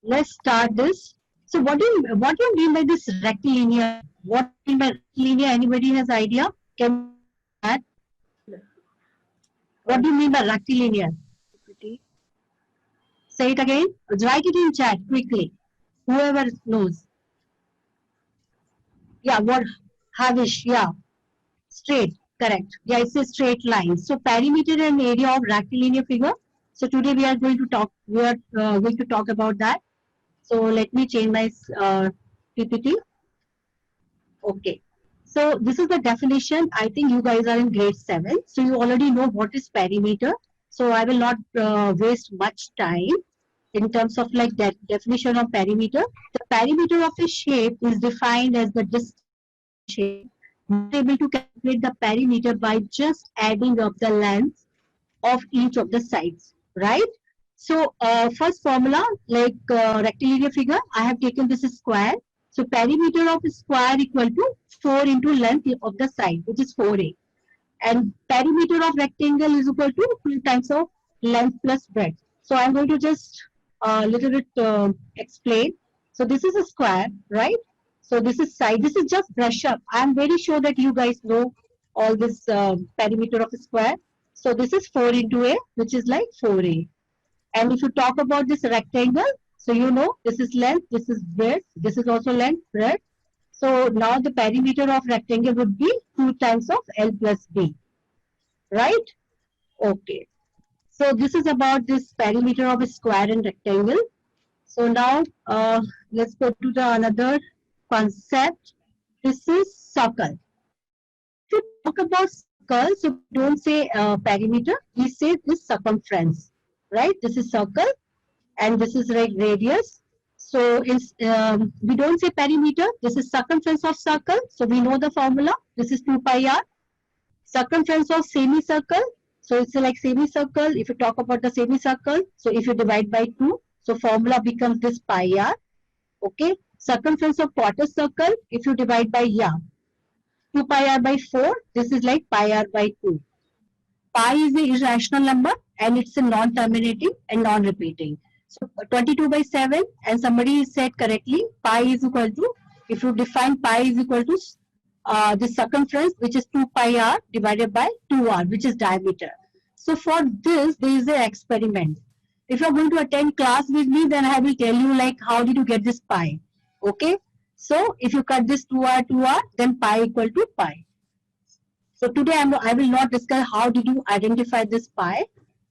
let's start this. So what do you mean by this rectilinear? What do you mean by rectilinear? Anybody has idea? Can you say in chat? What do you mean by rectilinear? Say it again. Write it in chat quickly. Whoever knows. Yeah, what? Havish, yeah. Straight, correct. Yeah, it's a straight line. So perimeter and area of rectilinear figure. So today we are going to talk. We are going to talk about that. So let me change my PPT. Okay. So this is the definition. I think you guys are in grade 7. So you already know what is perimeter. So I will not waste much time in terms of like that definition of perimeter. The perimeter of a shape is defined as the distance from the shape. Not able to calculate the perimeter by just adding up the length of each of the sides, right? So first formula, like rectilinear figure, I have taken this square. So perimeter of square equal to 4 into length of the side, which is 4a. And perimeter of rectangle is equal to 2 times of length plus breadth. So I'm going to just little bit explain. So this is a square, right? So this is side. This is just brush up. I'm very sure that you guys know all this perimeter of a square. So this is 4 into a, which is like 4a. And if you talk about this rectangle, so you know this is length, this is breadth, this is also length, breadth. So now the perimeter of rectangle would be 2 times of L plus B, right? Okay. So this is about this perimeter of a square and rectangle. So now let's go to the another concept. This is circle. To talk about circle, so we don't say perimeter, we say this circumference, right? This is circle and this is like radius. So we don't say perimeter. This is circumference of circle. So we know the formula. This is 2 pi r. Circumference of semicircle. So it's like semicircle. If you talk about the semicircle, so if you divide by 2, so formula becomes this pi r. Okay. Circumference of quarter circle. If you divide by 2 pi r by 4, this is like pi r by 2. Pi is the irrational number and it's a non-terminating and non-repeating. So 22 by 7, and somebody said correctly, pi is equal to, if you define pi is equal to the circumference, which is 2 pi r divided by 2r, which is diameter. So for this, there is an experiment. If you are going to attend class with me, then I will tell you like how did you get this pi. Okay. So if you cut this 2r, then pi equal to pi. So today I will not discuss how did you identify this pi,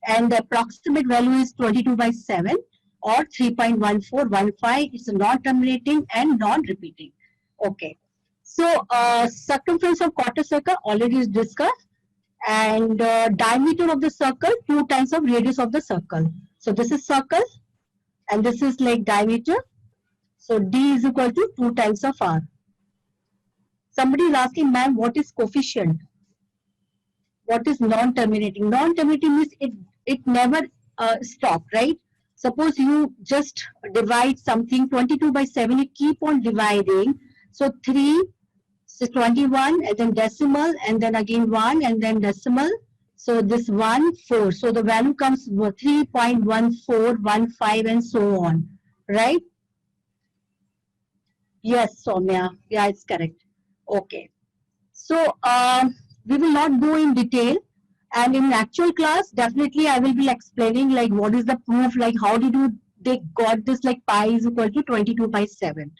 and the approximate value is 22 by 7 or 3.1415. It's non-terminating and non-repeating. Okay. So circumference of quarter circle already is discussed, and diameter of the circle 2 times of radius of the circle. So this is circle and this is like diameter. So D is equal to 2 times of R. Somebody is asking, ma'am, what is coefficient? What is non-terminating? Non-terminating means it never stop, right? Suppose you just divide something 22 by 7, you keep on dividing. So 3, so 21, and then decimal, and then again 1, and then decimal. So this 1, 4. So the value comes 3.1415 and so on, right? Yes, Soumya. Yeah, it's correct. Okay. So we will not go in detail, and in actual class definitely I will be explaining like what is the proof, like how did they got this like pi is equal to 22 by 7.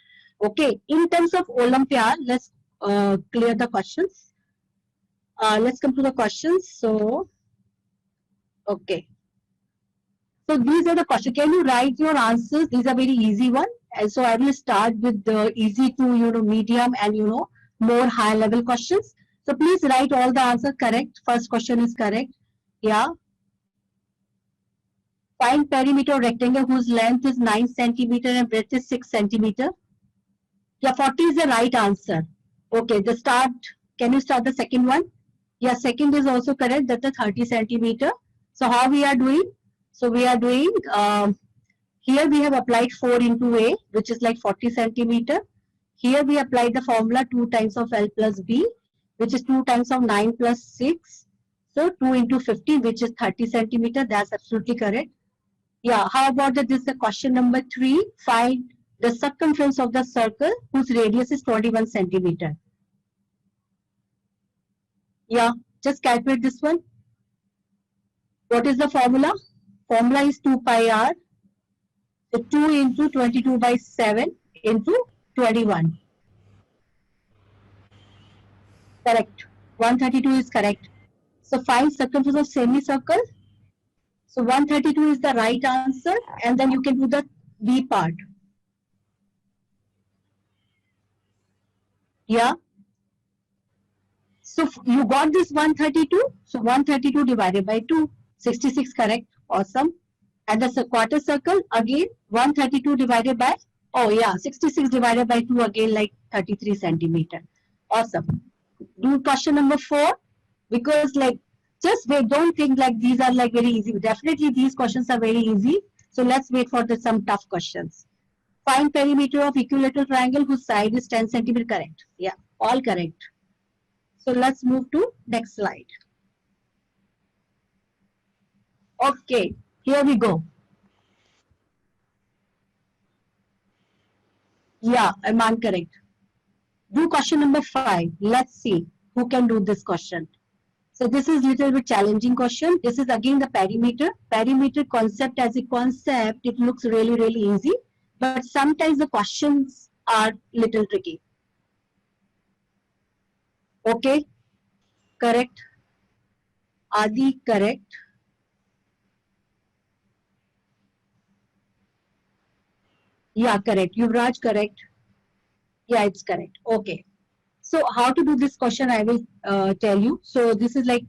Okay, in terms of Olympiad, let's clear the questions. Let's come to the questions. So okay, so these are the questions. Can you write your answers? These are very easy one, and so I will start with the easy to medium and more high level questions. So please write all the answers correct. First question is correct. Yeah. Find perimeter of rectangle whose length is 9 centimeter and breadth is 6 centimeter. Yeah, 40 is the right answer. Okay, the start. Can you start the second one? Yeah, second is also correct. That's the 30 centimeter. So how we are doing? So we are doing, here we have applied 4 into A, which is like 40 centimeter. Here we applied the formula 2 times of L plus B, which is 2 times of 9 plus 6. So 2 into 50, which is 30 centimeter. That's absolutely correct. Yeah, how about that? This is the question number 3. Find the circumference of the circle whose radius is 21 centimeter. Yeah, just calculate this one. What is the formula? Formula is 2 pi r. So 2 into 22 by 7 into 21. Correct. 132 is correct. So find circumference of semicircle. So 132 is the right answer, and then you can do the B part. Yeah. So you got this 132. So 132 divided by 2, 66 correct. Awesome. And the quarter circle again 132 divided by, oh yeah, 66 divided by 2 again like 33 centimeter. Awesome. Do question number 4, because like just wait, don't think like these are like very easy. Definitely these questions are very easy. So let's wait for some tough questions. Find perimeter of equilateral triangle whose side is 10 centimeter. Correct. Yeah, all correct. So let's move to next slide. Okay, here we go. Yeah, I'm correct. Do question number 5. Let's see who can do this question. So this is little bit challenging question. This is again the perimeter. Perimeter concept as a concept, it looks really, really easy. But sometimes the questions are little tricky. Okay, correct. Adi, correct. Yeah, correct. Yuvraj, correct. Yeah, it's correct. Okay. So how to do this question, I will tell you. So this is like,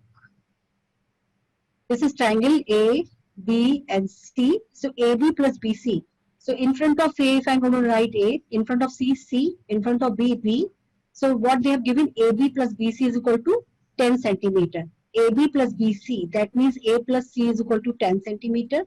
this is triangle A, B, and C. So AB plus BC. So in front of A, if I'm going to write A, in front of C, C, in front of B, B. So what they have given, AB plus BC is equal to 10 centimeter. AB plus BC, that means A plus C is equal to 10 centimeter.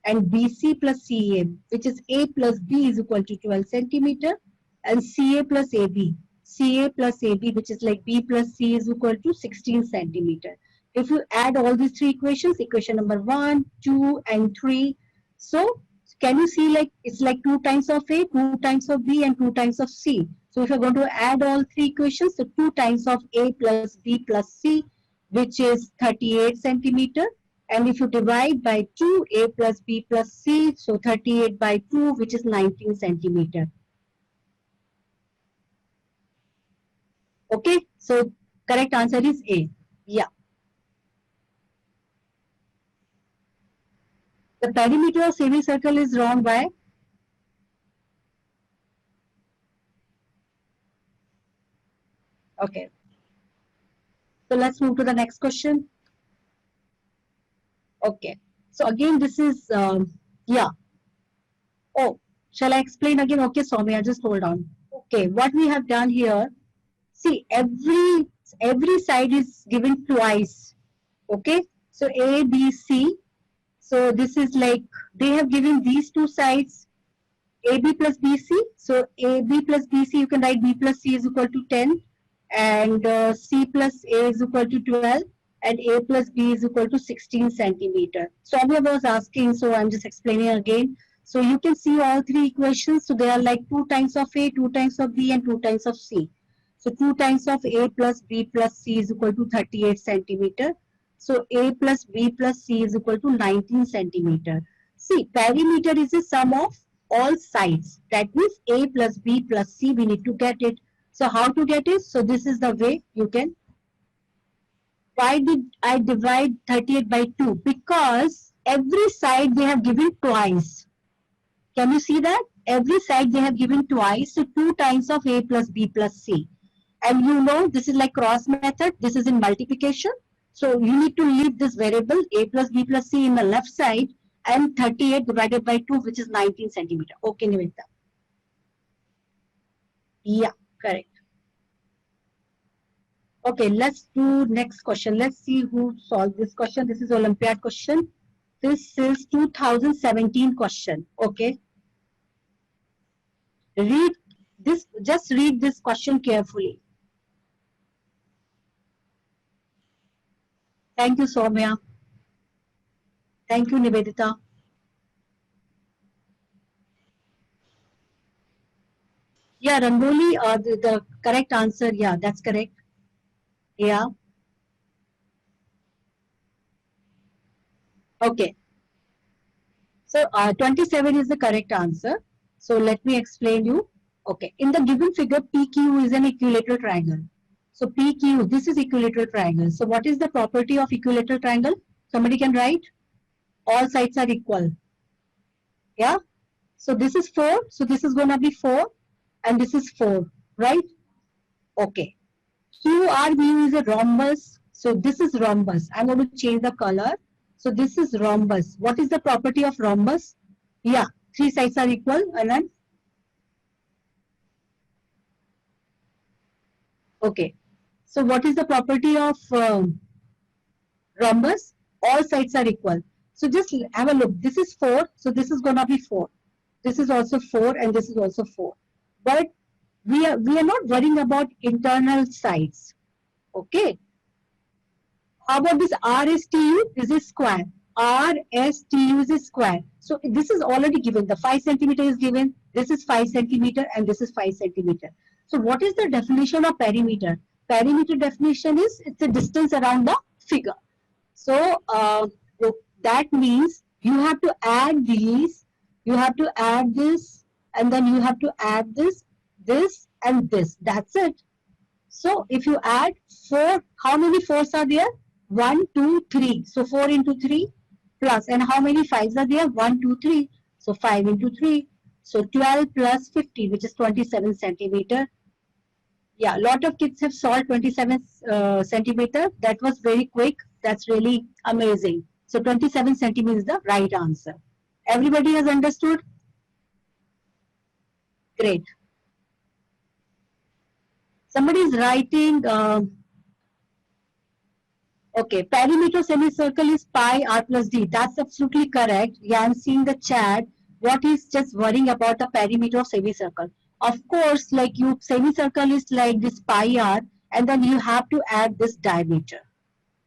And BC plus CA, which is A plus B is equal to 12 centimeter. And CA plus AB, CA plus AB, which is like B plus C is equal to 16 centimeter. If you add all these three equations, equation number 1, 2, and 3, so can you see like it's like 2 times of A, 2 times of B, and 2 times of C. So if you're going to add all three equations, so 2 times of A plus B plus C, which is 38 centimeter. And if you divide by 2, A plus B plus C, so 38 by 2, which is 19 centimeter. Okay, so correct answer is A. Yeah. The perimeter of semicircle is drawn by, okay. So let's move to the next question. Okay. So again, this is, yeah. Oh, shall I explain again? Okay, Soumya, just hold on. Okay, what we have done here, see, every side is given twice. Okay, so A, B, C. So this is like, they have given these two sides, AB plus BC. So AB plus BC, you can write B plus C is equal to 10, and C plus A is equal to 12, and A plus B is equal to 16 centimeter. Soumya was asking, so I'm just explaining again. So you can see all three equations. So they are like 2 times of A, 2 times of B, and 2 times of C. So 2 times of A plus B plus C is equal to 38 centimeter. So A plus B plus C is equal to 19 centimeter. See, perimeter is a sum of all sides. That means A plus B plus C, we need to get it. So how to get it? So this is the way you can. Why did I divide 38 by 2? Because every side they have given twice. Can you see that? Every side they have given twice. So 2 times of A plus B plus C. And you know this is like cross method. This is in multiplication. So you need to leave this variable A plus B plus C in the left side, and 38 divided by 2, which is 19 centimeter. Okay, Nivedita. Yeah, correct. Okay, let's do next question. Let's see who solved this question. This is Olympiad question. This is 2017 question. Okay. Read this, just read this question carefully. Thank you, Soumya. Thank you, Nivedita. Yeah, Rangoli, the correct answer. Yeah, that's correct. Yeah. Okay. So 27 is the correct answer. So let me explain you. Okay. In the given figure, PQ is an equilateral triangle. So PQ, this is equilateral triangle. So what is the property of equilateral triangle? Somebody can write. All sides are equal. Yeah. So this is 4. So this is going to be 4. And this is 4. Right? Okay. QRV is a rhombus. So this is rhombus. I'm going to change the color. So this is rhombus. What is the property of rhombus? Yeah, 3 sides are equal. And then, okay. So what is the property of rhombus? All sides are equal. So just have a look. This is 4. So this is going to be 4. This is also 4 and this is also 4. But we are not worrying about internal sides. Okay. How about this RSTU? This is square. RSTU is a square. So this is already given. The 5 centimeter is given. This is 5 centimeter and this is 5 centimeter. So what is the definition of perimeter? Perimeter definition is it's the distance around the figure. So that means you have to add these. You have to add this and then you have to add this, this and this. That's it. So if you add 4, how many 4s are there? 1, 2, 3. So 4 into 3 plus. And how many 5s are there? 1, 2, 3. So 5 into 3. So 12 plus 50, which is 27 centimeter. Yeah, a lot of kids have solved 27 centimeter. That was very quick. That's really amazing. So 27 centimeter is the right answer. Everybody has understood? Great. Somebody is writing... okay, perimeter semicircle is pi r plus d. That's absolutely correct. Yeah, I'm seeing the chat. What is just worrying about the perimeter of semicircle? Of course, like you, semicircle is like this pi r, and then you have to add this diameter.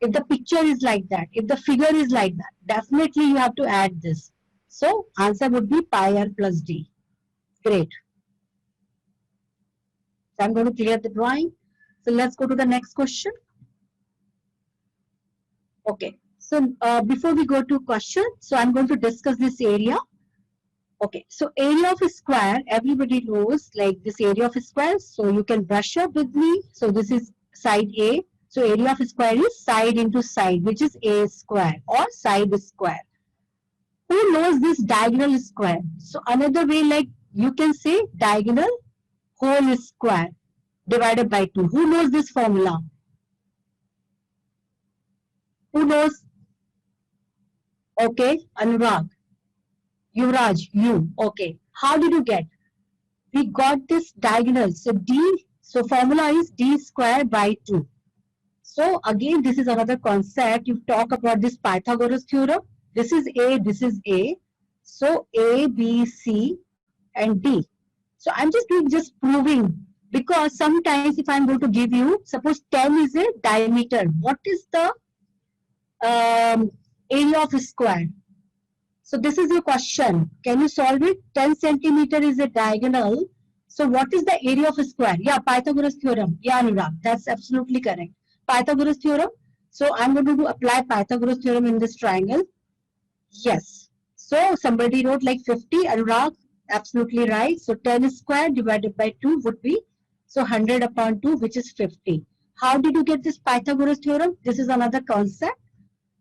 If the picture is like that, if the figure is like that, definitely you have to add this. So answer would be pi r plus d. Great. So I'm going to clear the drawing. So let's go to the next question. Okay, so before we go to question, so I'm going to discuss this area. Okay, so area of a square, everybody knows like this area of a square. So you can brush up with me. So this is side A. So area of a square is side into side, which is A square or side square. Who knows this diagonal square? So another way, like you can say diagonal whole square divided by 2. Who knows this formula? Who knows? Okay, Anurag. Yuvraj, you. Okay. How did you get? We got this diagonal. So D, so formula is D square by 2. So again, this is another concept. You talk about this Pythagoras theorem. This is A, this is A. So A, B, C, and D. So I'm just doing just proving, because sometimes if I'm going to give you, suppose 10 is a diameter. What is the area of a square? So this is your question. Can you solve it? 10 centimeter is a diagonal. So what is the area of a square? Yeah, Pythagoras theorem. Yeah, Anurag, that's absolutely correct. Pythagoras theorem. So I'm going to apply Pythagoras theorem in this triangle. Yes. So somebody wrote like 50. Anurag, absolutely right. So 10 square divided by 2 would be, so 100 upon 2, which is 50. How did you get this Pythagoras theorem? This is another concept.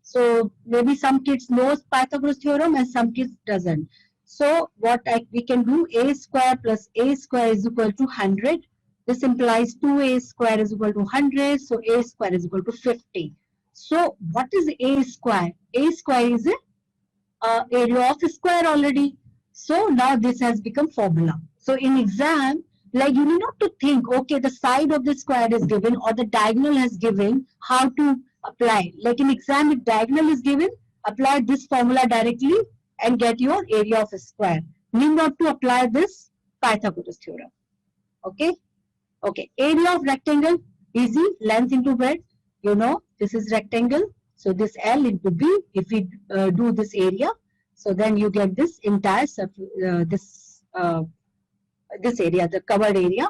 So maybe some kids knows Pythagoras theorem and some kids doesn't. So what we can do, a square plus a square is equal to 100. This implies 2a square is equal to 100. So a square is equal to 50. So what is a square? A square is a area of a square already. So now this has become formula. So in exam, like you need not to think, okay, the side of the square is given or the diagonal has given, how to apply. Like in exam, if diagonal is given, apply this formula directly and get your area of a square. Need not to apply this Pythagoras theorem. Okay? Okay. Area of rectangle, easy, length into breadth. You know, this is rectangle. So this L into B, if we do this area, so then you get this entire this area, the covered area.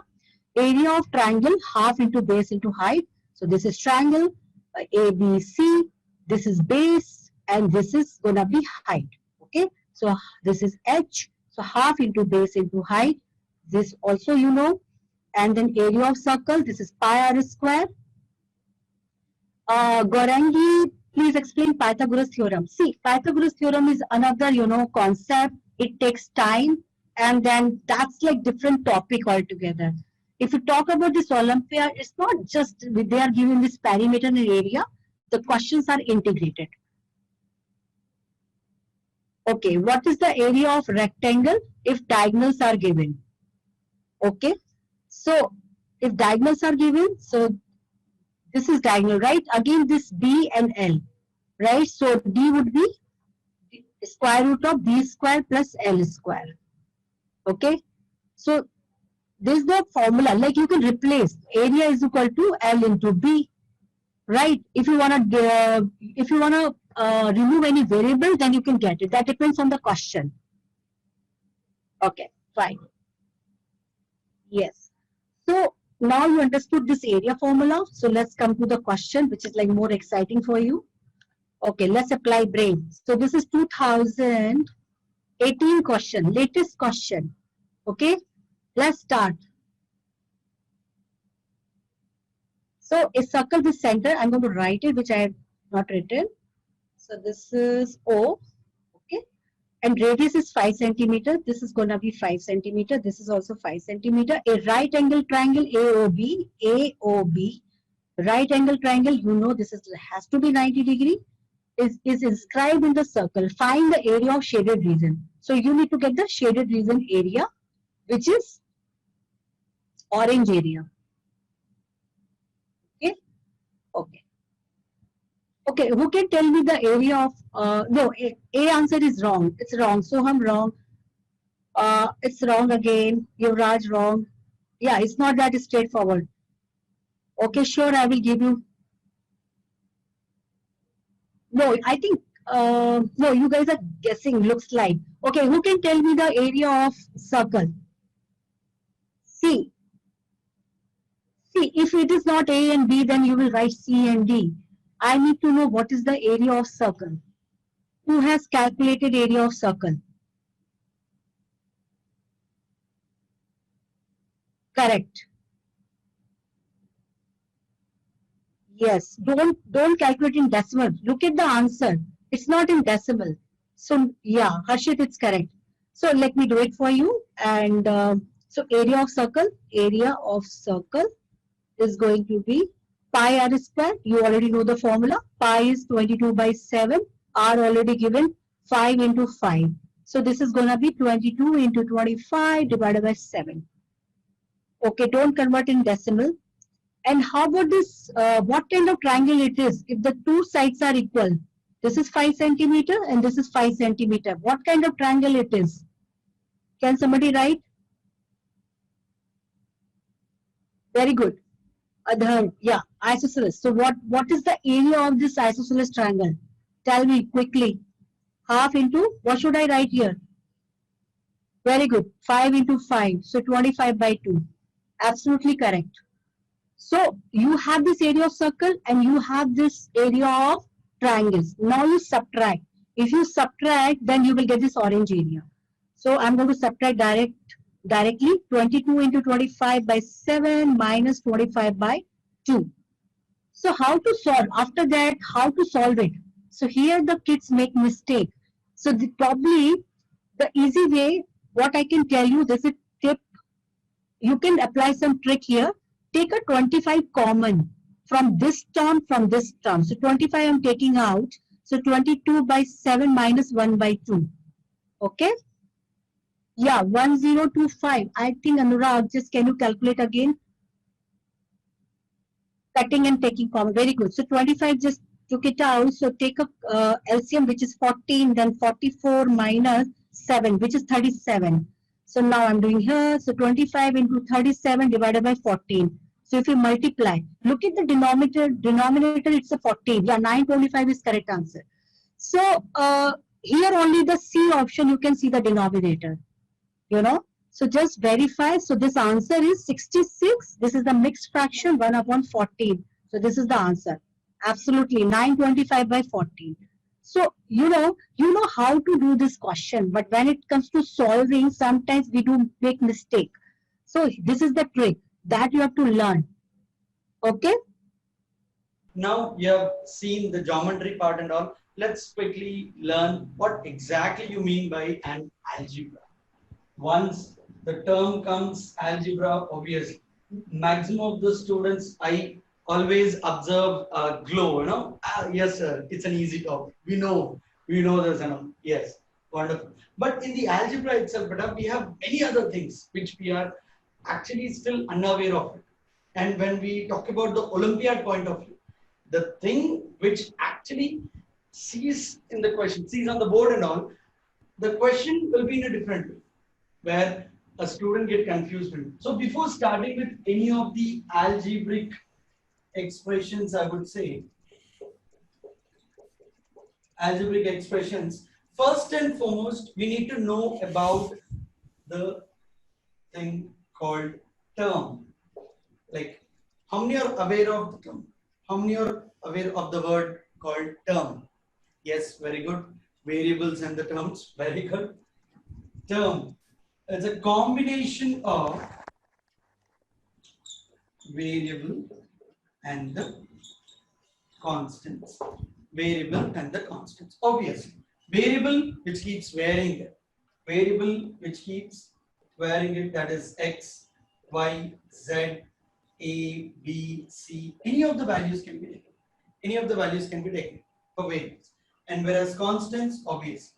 Area of triangle, half into base into height. So this is triangle, ABC. This is base, and this is gonna be height. Okay. So this is H. So half into base into height. This also you know. And then area of circle. This is pi r square. Gorangi, please explain Pythagoras theorem. See, Pythagoras theorem is another, concept. It takes time, and then that's like different topic altogether. If you talk about this Olympia, it's not just they are given this perimeter and area. The questions are integrated. Okay, what is the area of rectangle if diagonals are given? Okay, so if diagonals are given, so this is diagonal, right? Again, this B and L, right? So D would be square root of B square plus L square. Okay. So this is the formula. Like you can replace area is equal to L into B, right? If you wanna remove any variable, then you can get it. That depends on the question. Okay, fine. Yes. So now you understood this area formula. So let's come to the question, which is like more exciting for you. Okay, let's apply brain. So this is 2018 question, latest question. Okay, let's start. So a circle this center, I'm going to write it, which I have not written. So this is O. Okay, and radius is 5 centimeter. This is going to be 5 centimeter. This is also 5 centimeter. A right angle triangle AOB, right angle triangle, you know this is has to be 90 degree, is inscribed in the circle. Find the area of shaded region. So you need to get the shaded region area, which is orange area. Okay. Okay. Okay, who can tell me the area of, no, A answer is wrong. It's wrong. So I'm wrong. It's wrong again. Yuvraj wrong. Yeah, it's not that straightforward. Okay, sure, I will give you. No, I think, no, you guys are guessing, looks like. Okay, who can tell me the area of circle? C. See, if it is not A and B, then you will write C and D. I need to know what is the area of circle. Who has calculated area of circle? Correct. Yes, don't calculate in decimal. Look at the answer. It's not in decimal. So yeah, Harshit, it's correct. So let me do it for you. And so area of circle is going to be pi r square. You already know the formula. Pi is 22 by 7. R already given, 5 into 5. So this is going to be 22 into 25 divided by 7. Okay, don't convert in decimal. And how about this, what kind of triangle it is? If the two sides are equal, this is 5 centimeter and this is 5 centimeter. What kind of triangle it is? Can somebody write? Very good. Adhar, yeah, isosceles. So what is the area of this isosceles triangle? Tell me quickly. Half into, what should I write here? Very good. 5 into 5. So 25 by 2. Absolutely correct. So you have this area of circle and you have this area of triangles. Now you subtract. If you subtract, then you will get this orange area. So I'm going to subtract directly 22 into 25 by 7 minus 25 by 2. So how to solve? After that, how to solve it? So here the kids make mistake. So probably the easy way, what I can tell you, this is tip. You can apply some trick here. Take a 25 common from this term, from this term. So 25 I'm taking out. So 22 by 7 minus 1 by 2. Okay? Yeah, 1025. I think Anurag, just can you calculate again? Cutting and taking common. Very good. So 25 just took it out. So take a LCM, which is 14, then 44 minus 7, which is 37. So now I'm doing here. So 25 into 37 divided by 14. So if you multiply, look at the denominator, it's a 14. Yeah, 925 is correct answer. So here only the C option, you can see the denominator. You know, So just verify. So this answer is 66. This is the mixed fraction 1 upon 14. So this is the answer. Absolutely 925 by 14. So you know how to do this question, but when it comes to solving, sometimes we do make mistake. So this is the trick that you have to learn. Okay. Now you have seen the geometry part and all. Let's quickly learn what exactly you mean by an algebra. Once the term comes algebra, obviously, maximum of the students, I always observe a glow, yes, sir, it's an easy topic. We know there's an, yes, wonderful. But in the algebra itself, but we have many other things which we are actually still unaware of it. And when we talk about the Olympiad point of view, the thing which actually sees in the question, sees on the board and all, the question will be in a different way, where a student get confused. So before starting with any of the algebraic expressions, I would say, algebraic expressions, first and foremost, we need to know about the thing called term. Like, how many are aware of the term? How many are aware of the word called term? Yes, very good. Variables and the terms, very good. Term is a combination of variable and the constants. Variable and the constants. Obviously, variable which keeps varying it. Variable which keeps varying it, that is x, y, z, a, b, c. Any of the values can be taken. Any of the values can be taken for variables. And whereas constants, obviously,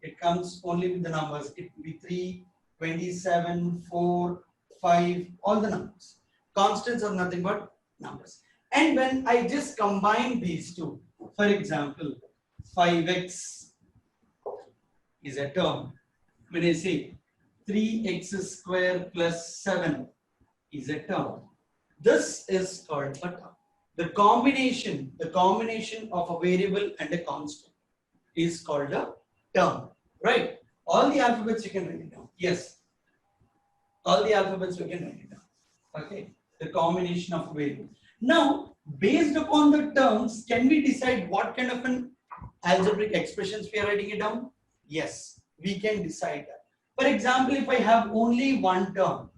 it comes only with the numbers. It will be 3, 27, 4, 5, all the numbers. Constants are nothing but numbers. And when I just combine these two, for example, 5x is a term. When I say 3x square plus 7 is a term, this is called a term. The combination of a variable and a constant is called a term, right? All the alphabets you can write it down. Yes, all the alphabets we can write it down. Okay, the combination of variables. Now, based upon the terms, can we decide what kind of an algebraic expressions we are writing it down? Yes, we can decide that. For example, if I have only one term,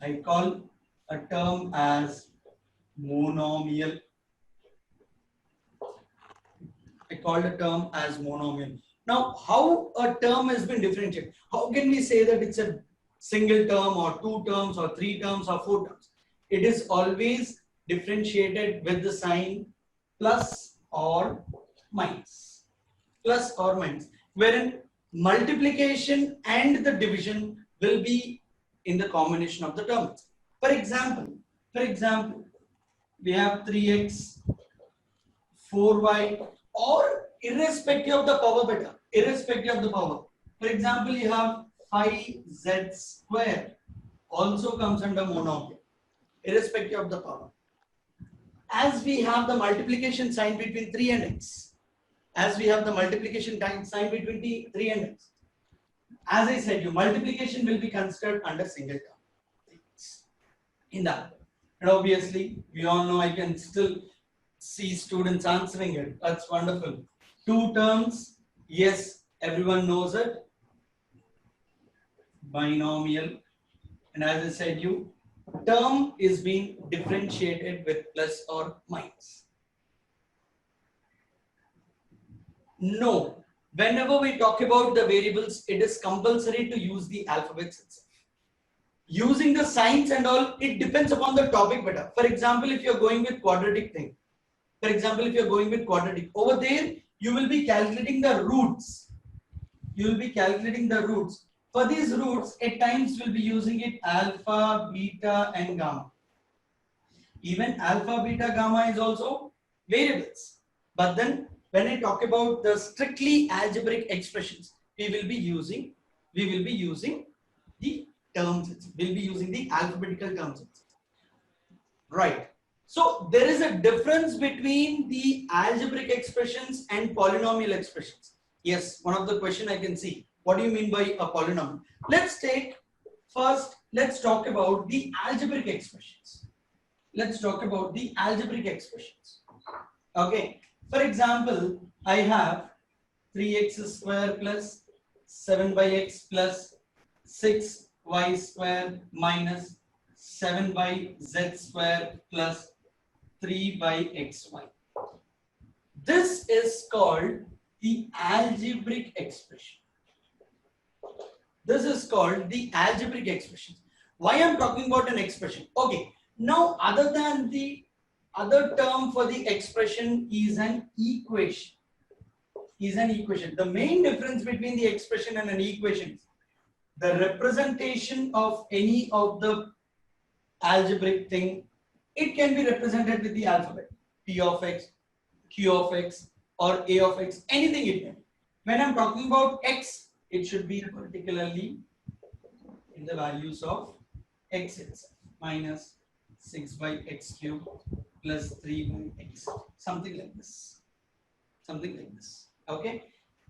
I call a term as monomial. I call the term as monomial. Now, how a term has been differentiated? How can we say that it's a single term or two terms or three terms or four terms? It is always differentiated with the sign plus or minus. Plus or minus. Wherein multiplication and the division will be in the combination of the terms. For example, we have 3x, 4y, or irrespective of the power, beta, irrespective of the power. For example, you have 5z square, also comes under monomial, irrespective of the power. As we have the multiplication sign between 3 and x, as I said, your multiplication will be considered under single term in that. And obviously, we all know I can still see students answering it. That's wonderful. Two terms, yes, everyone knows it. Binomial. And as I said, term is being differentiated with plus or minus. No, whenever we talk about the variables, it is compulsory to use the alphabets itself. Using the signs and all, it depends upon the topic better. For example, if you're going with quadratic thing, over there, you will be calculating the roots. For these roots, at times we'll be using it alpha, beta, and gamma. Even alpha, beta, gamma is also variables. But then, when I talk about the strictly algebraic expressions, we will be using the terms. We'll be using the alphabetical terms. Right. So there is a difference between the algebraic expressions and polynomial expressions. Yes, one of the question I can see. What do you mean by a polynomial? Let's talk about the algebraic expressions. Let's talk about the algebraic expressions. Okay. For example, I have 3x square plus 7 by x plus 6y square minus 7 by z square plus 3 by xy. This is called the algebraic expression. This is called the algebraic expression. Why I'm talking about an expression? Okay. Now, other than the other term for the expression is an equation. The main difference between the expression and an equation is the representation of any of the algebraic thing. It can be represented with the alphabet p of x, q of x, or a of x. Anything it can be. When I'm talking about x, it should be particularly in the values of x itself, minus 6 by x cube plus 3 by x, something like this, okay.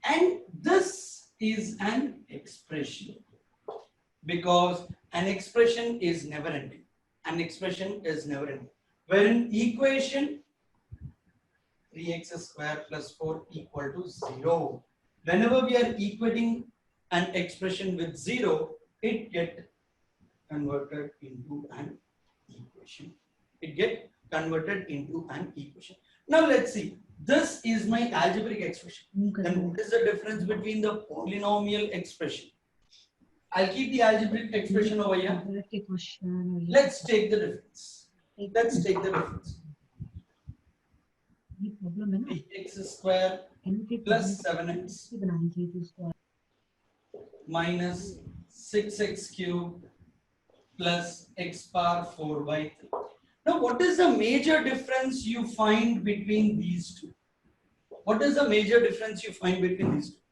And this is an expression, because an expression is never ending. Wherein equation 3x square plus 4 equal to 0. Whenever we are equating an expression with 0, it gets converted into an equation. Now let's see. This is my algebraic expression. Then what is the difference between the polynomial expression? I'll keep the algebraic expression over here. Let's take the difference. X square plus 7x minus 6x cube plus x power 4 by 3. Now, what is the major difference you find between these two?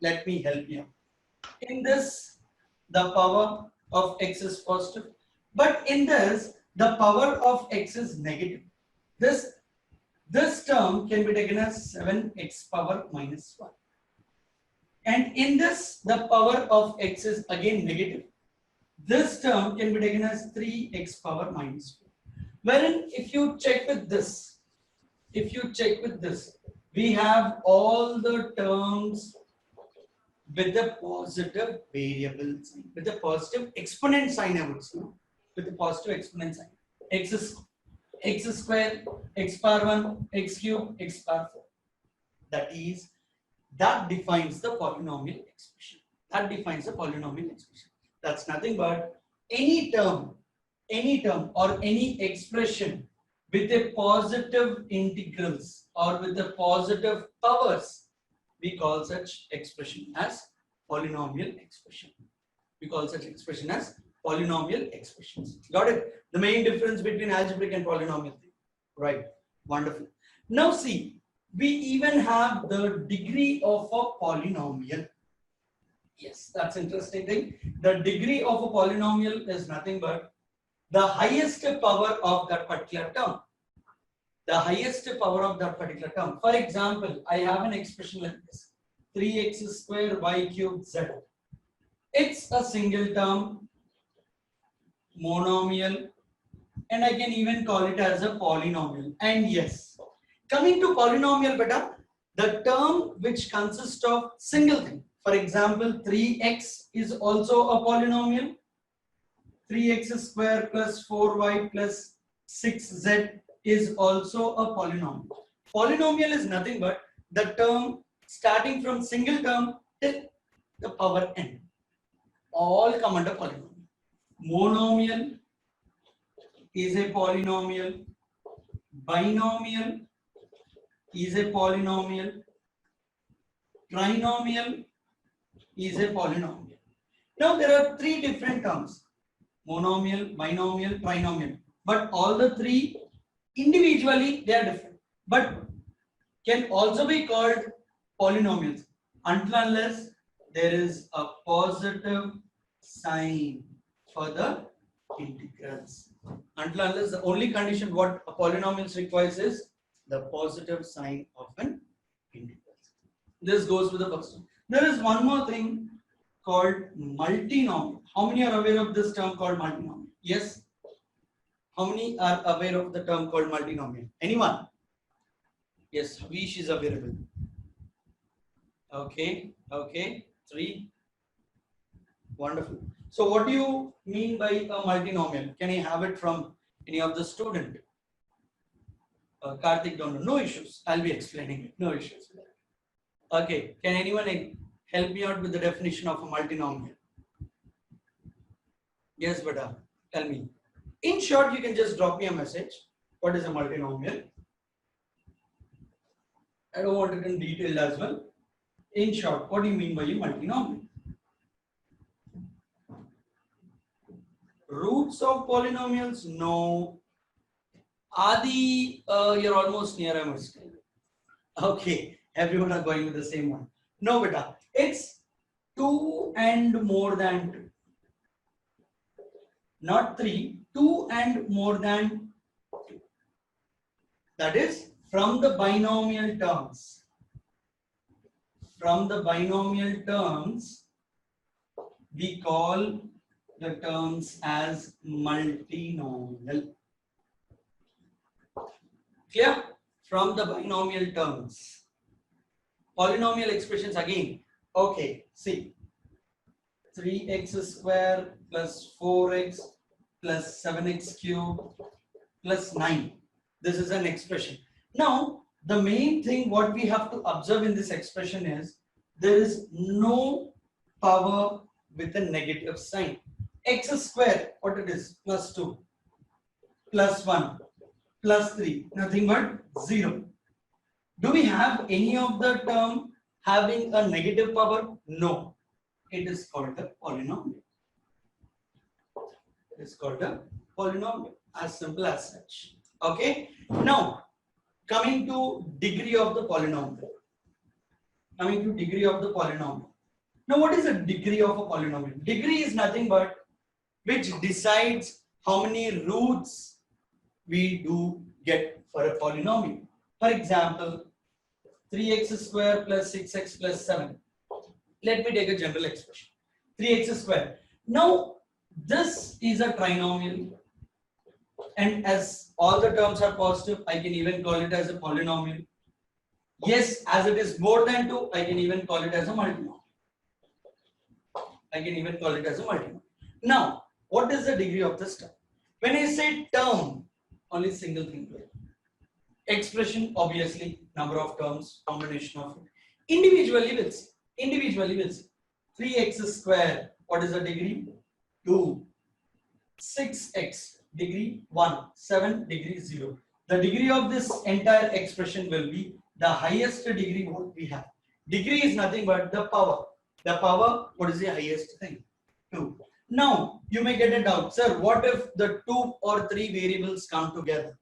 Let me help you. In this, the power of x is positive, but in this, the power of x is negative. This term can be taken as 7x power minus 1. And in this, the power of x is again negative. This term can be taken as 3x power minus 4. Wherein if you check with this, we have all the terms with a positive variable sign, with a positive exponent sign, I would say. With a positive exponent sign. X square, x power 1, x cube, x power 4. That defines the polynomial expression. That's nothing but any term or any expression with a positive integrals or with the positive powers, we call such expression as polynomial expression. Got it? The main difference between algebraic and polynomial thing. Right. Wonderful. Now see, we even have the degree of a polynomial. Yes, that's interesting thing. The degree of a polynomial is nothing but the highest power of that particular term. For example, I have an expression like this: 3x square y cube z. It's a single term, monomial, and I can even call it as a polynomial. And yes, coming to polynomial, beta, the term which consists of single thing. For example, 3x is also a polynomial. 3x square plus 4y plus 6z is also a polynomial. Polynomial is nothing but the term starting from single term till the power n. All come under polynomial. Monomial is a polynomial. Binomial is a polynomial. Trinomial is a polynomial. Now there are three different terms: monomial, binomial, trinomial. But all the three individually they are different, but can also be called polynomials until unless there is a positive sign for the integrals. Until unless the only condition what a polynomial requires is the positive sign of an integral. This goes with the first one. There is one more thing called multinomial. How many are aware of this term called multinomial? Yes. How many are aware of the term called multinomial? Anyone? Yes, Havish is available. Okay, okay, 3. Wonderful. So what do you mean by a multinomial? Can I have it from any of the student? Karthik don't know. No issues. I'll be explaining it. No issues. Okay. Can anyone help me out with the definition of a multinomial? Yes, beta. Tell me. In short, you can just drop me a message. What is a multinomial? I don't want it in detail as well. In short, what do you mean by a multinomial? Roots of polynomials? No. Adi, you're almost near, I must tell you. Okay, everyone are going with the same one. No, beta. It's 2 and more than 2. Not 3, 2 and more than 2. That is from the binomial terms. From the binomial terms, we call the terms as multinomial. Clear? From the binomial terms. Polynomial expressions again. Okay, see. 3x square plus 4x plus 7x cube plus 9. This is an expression. Now, the main thing what we have to observe in this expression is there is no power with a negative sign. X square, what it is? Plus 2, plus 1, plus 3, nothing but 0. Do we have any of the term having a negative power? No. It is called a polynomial. It is called a polynomial, as simple as such. Okay. Now, coming to degree of the polynomial. Coming to degree of the polynomial. Now, what is the degree of a polynomial? Degree is nothing but which decides how many roots we do get for a polynomial. For example, 3x square plus 6x plus 7. Let me take a general expression. 3x square. Now, this is a trinomial. And as all the terms are positive, I can even call it as a polynomial. Yes, as it is more than 2, I can even call it as a multinomial. I can even call it as a multinomial. Now, what is the degree of this term? When I say term, only single thing. Expression, obviously, number of terms, combination of it. Individually, we'll see. 3x square, what is the degree? 2. 6x, degree 1. 7, degree 0. The degree of this entire expression will be the highest degree what we have. Degree is nothing but the power. The power, what is the highest thing? 2. Now, you may get a doubt, sir, what if the 2 or 3 variables come together?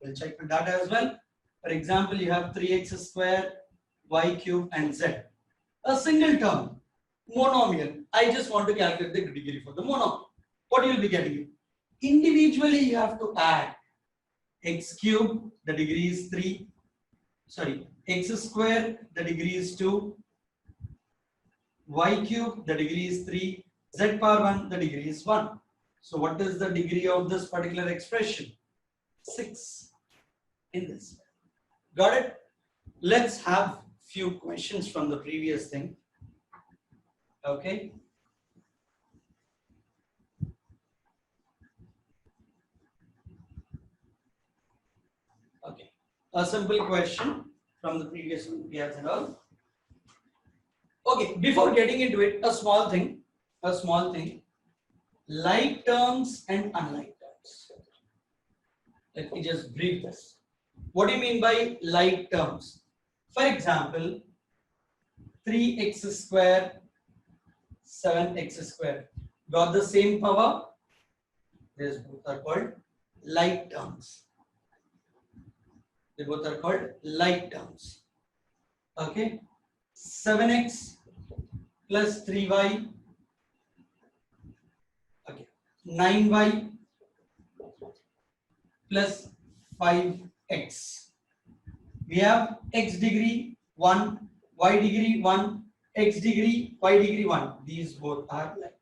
We'll check the data as well. For example, you have 3x square, y cube and z. A single term, monomial. I just want to calculate the degree for the monomial. What you will be getting? Individually, you have to add x cube, the degree is 3. Sorry, x square, the degree is 2. Y cube, the degree is 3. Z power 1, the degree is 1. So, what is the degree of this particular expression? 6 in this. Got it? Let's have few questions from the previous thing. Okay. Okay. A simple question from the previous one we have all. Okay, before getting into it, a small thing. Like terms and unlike terms. Let me just brief this. What do you mean by like terms? For example, 3x square, 7x square. Got the same power? These both are called like terms. They both are called like terms. Okay. 7x plus 3y. Okay. 9y plus 5x. We have x degree 1, y degree 1, x degree, y degree 1. These both are like.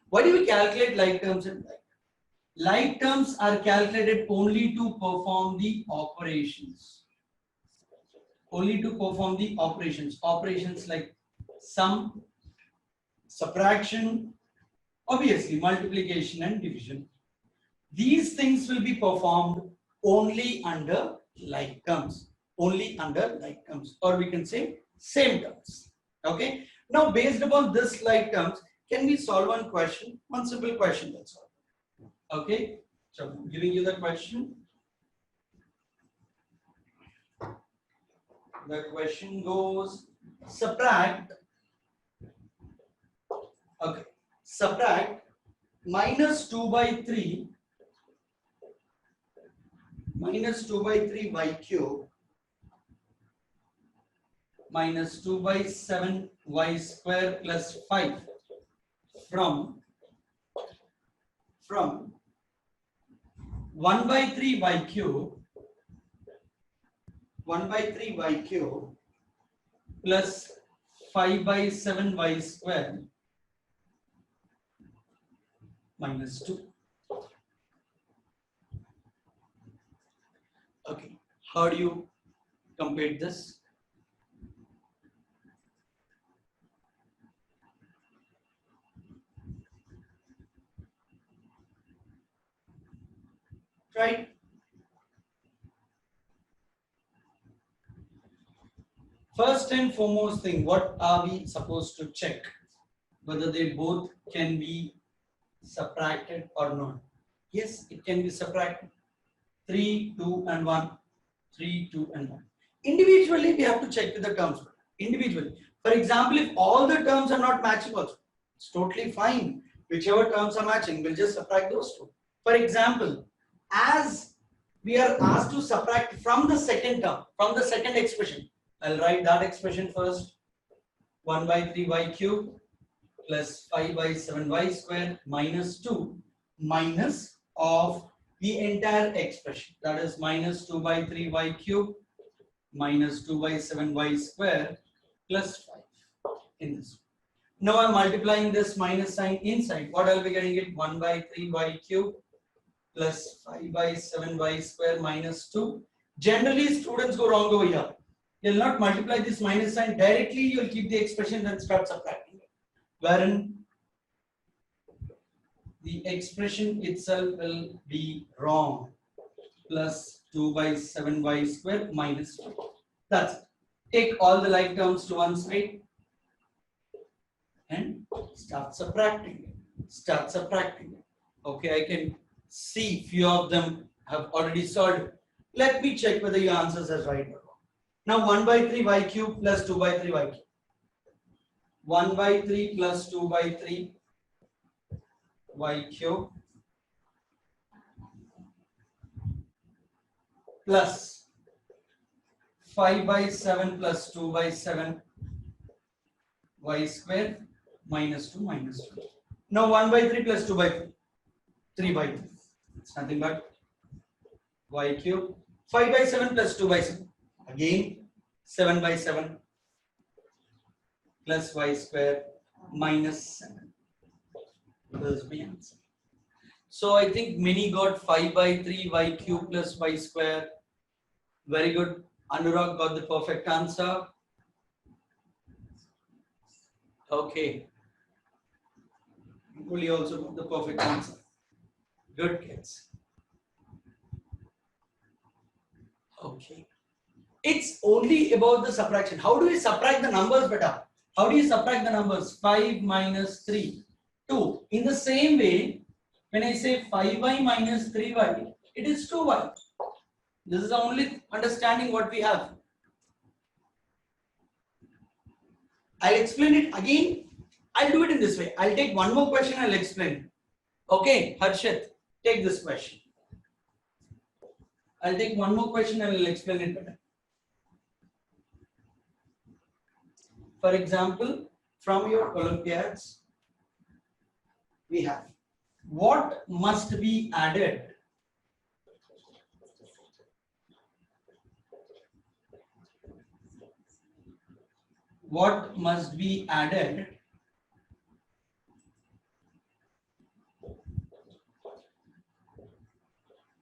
Why do we calculate like terms in like? Like terms are calculated only to perform the operations. Only to perform the operations. Operations like sum, subtraction, obviously multiplication and division. These things will be performed only under like terms. Only under like terms, or we can say same terms. Okay. Now, based upon this like terms, can we solve one question? One simple question, that's all. Okay. So, I'm giving you the question. The question goes subtract. Okay. Subtract minus 2 by 3 y cube minus 2 by 7 y square plus 5 from 1 by 3 y cube 1 by 3 y cube plus 5 by 7 y square minus 2. Okay, how do you compare this? Right? First and foremost thing, what are we supposed to check? Whether they both can be subtracted or not. Yes, it can be subtracted. 3, 2 and 1. 3, 2 and 1. Individually, we have to check with the terms. Individually. For example, if all the terms are not matching also, it's totally fine. Whichever terms are matching, we'll just subtract those two. For example, as we are asked to subtract from the second term, from the second expression, I'll write that expression first. 1 by 3 y cube plus 5 by 7 y square minus 2 minus of the entire expression, that is minus 2 by 3 y cube minus 2 by 7 y square plus 5 in this. Now I'm multiplying this minus sign inside. What I'll be getting it 1 by 3 y cube plus 5 by 7 y square minus 2. Generally, students go wrong over here. You'll not multiply this minus sign directly, you'll keep the expression and start subtracting it. Wherein the expression itself will be wrong. Plus 2 by 7 y square minus 2. That's it. Take all the like terms to one side and start subtracting. Start subtracting. Okay, I can see few of them have already solved. Let me check whether your answers are right or wrong. Now 1 by 3 y cube plus 2 by 3 y cube. 1 by 3 plus 2 by 3 y cube plus 5 by 7 plus 2 by 7 y square minus 2 minus 2. Now 1 by 3 plus 2 by 3. 3 by 3. It's nothing but y cube. 5 by 7 plus 2 by 7. Again 7 by 7 plus y square minus 7. This is my answer. So I think many got 5 by 3 y cube plus y square. Very good. Anurag got the perfect answer. Okay. Guli also got the perfect answer. Good kids. Okay. It's only about the subtraction. How do we subtract the numbers better? How do you subtract the numbers? 5 minus 3, 2. In the same way, when I say 5y minus 3y, it is 2y. This is the only understanding what we have. I'll explain it again. I'll do it in this way. I'll take one more question, I'll explain. Okay, Harshit, take this question. I'll take one more question and I'll explain it better. For example, from your Olympiads, we have what must be added what must be added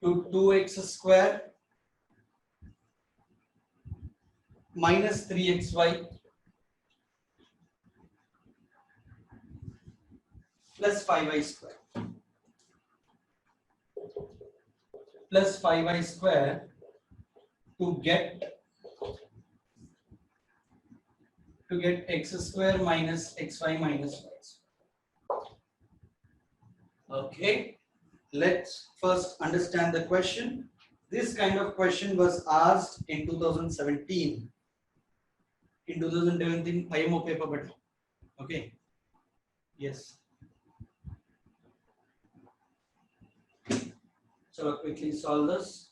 to 2x square minus 3xy plus 5y square to get x square minus xy minus y square. Okay, let's first understand the question. This kind of question was asked in 2017. In 2017 IMO paper, but okay, yes. So I'll quickly solve this.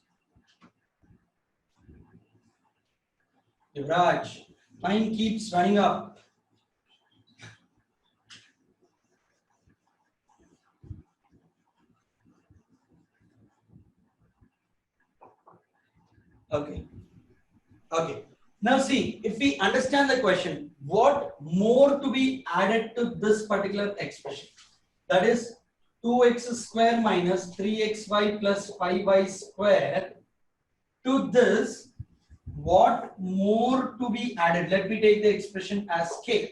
Yuvraj, time keeps running up. Okay. Okay. Now see, if we understand the question, what more to be added to this particular expression? That is 2x square minus 3xy plus 5y square. To this, what more to be added? Let me take the expression as k.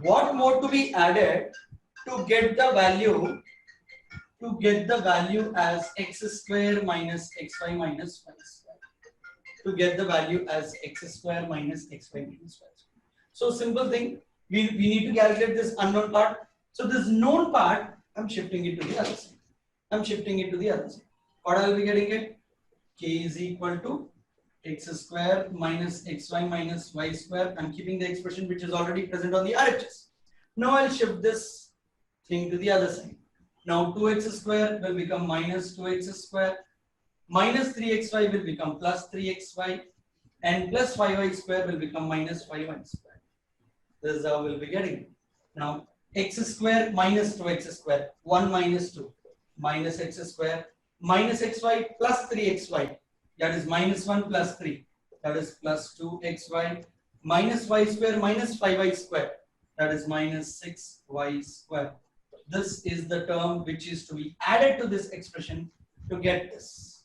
What more to be added to get the value as x square minus xy minus y square? To get the value as x square minus xy minus y square. So simple thing, we need to calculate this unknown part. So this known part, I'm shifting it to the other side. What I will be getting it? K is equal to x square minus xy minus y square. I'm keeping the expression which is already present on the RHS. Now I'll shift this thing to the other side. Now 2x square will become minus 2x square. Minus 3xy will become plus 3xy, and plus 5y square will become minus 5y square. This is how we'll be getting it. Now x square minus 2x square, 1 minus 2, minus x square, minus xy plus 3xy, that is minus 1 plus 3, that is plus 2xy, minus y square minus 5y square, that is minus 6y square. This is the term which is to be added to this expression to get this.